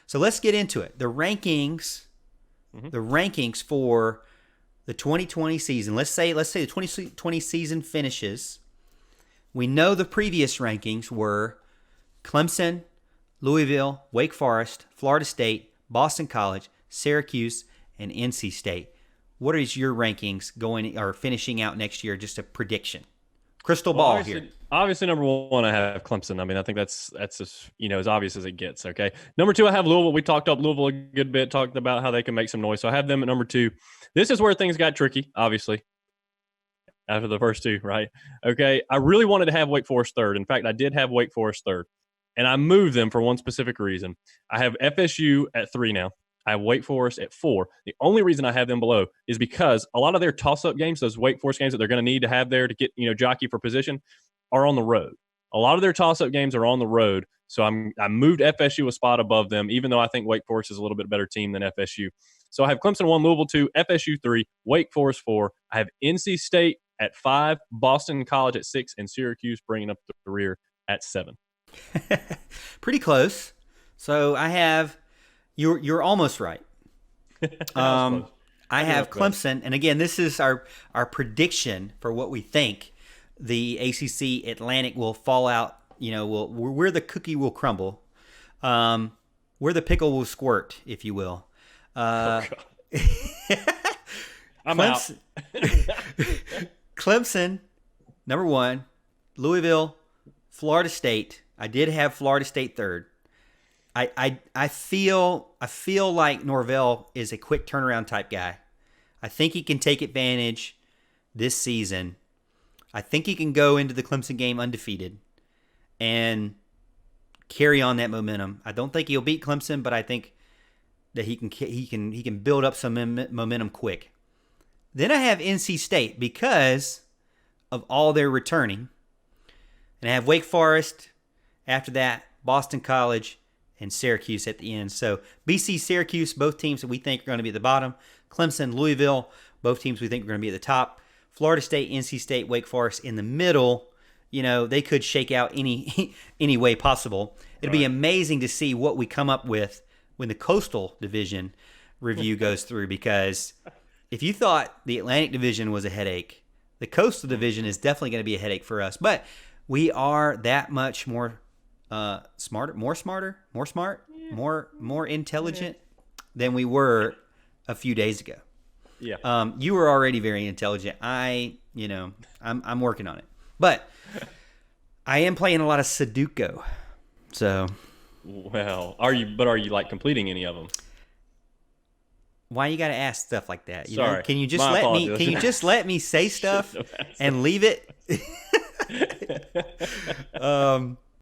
So let's get into it. The rankings for the 2020 season. Let's say the 2020 season finishes. We know the previous rankings were Clemson, Louisville, Wake Forest, Florida State, Boston College, Syracuse, and NC State. What is your rankings going or finishing out next year? Just a prediction. Crystal ball here. Obviously, number one, I have Clemson. I mean, I think that's as, as obvious as it gets. Okay. Number two, I have Louisville. We talked up Louisville a good bit, talked about how they can make some noise. So I have them at number two. This is where things got tricky, obviously, after the first two, right? Okay. I really wanted to have Wake Forest third. In fact, I did have Wake Forest third, and I moved them for one specific reason. I have FSU at 3 now. I have Wake Forest at 4. The only reason I have them below is because a lot of their toss-up games, those Wake Forest games that they're going to need to have there to get, jockey for position, are on the road. A lot of their toss-up games are on the road, so I moved FSU a spot above them, even though I think Wake Forest is a little bit better team than FSU. So I have Clemson 1, Louisville 2, FSU 3, Wake Forest 4. I have NC State at 5, Boston College at 6, and Syracuse bringing up the rear at 7. Pretty close. So I have you're almost right. I have Clemson, and again, this is our prediction for what we think the ACC Atlantic will fall out. Where the cookie will crumble, where the pickle will squirt, if you will. I'm Clemson, out. Clemson, number 1, Louisville, Florida State. I did have Florida State third. I feel like Norvell is a quick turnaround type guy. I think he can take advantage this season. I think he can go into the Clemson game undefeated and carry on that momentum. I don't think he'll beat Clemson, but I think that he can build up some momentum quick. Then I have NC State because of all their returning, and I have Wake Forest. After that, Boston College and Syracuse at the end. So BC, Syracuse, both teams that we think are going to be at the bottom. Clemson, Louisville, both teams we think are going to be at the top. Florida State, NC State, Wake Forest in the middle. They could shake out any way possible. It'd be amazing to see what we come up with when the Coastal Division review goes through, because if you thought the Atlantic Division was a headache, the Coastal Division is definitely going to be a headache for us. But we are that much more more intelligent than we were a few days ago. Yeah. You were already very intelligent. I'm working on it, but I am playing a lot of Sudoku. So, well, are you like completing any of them? Why you got to ask stuff like that? Sorry. Can you just let me say stuff and leave it?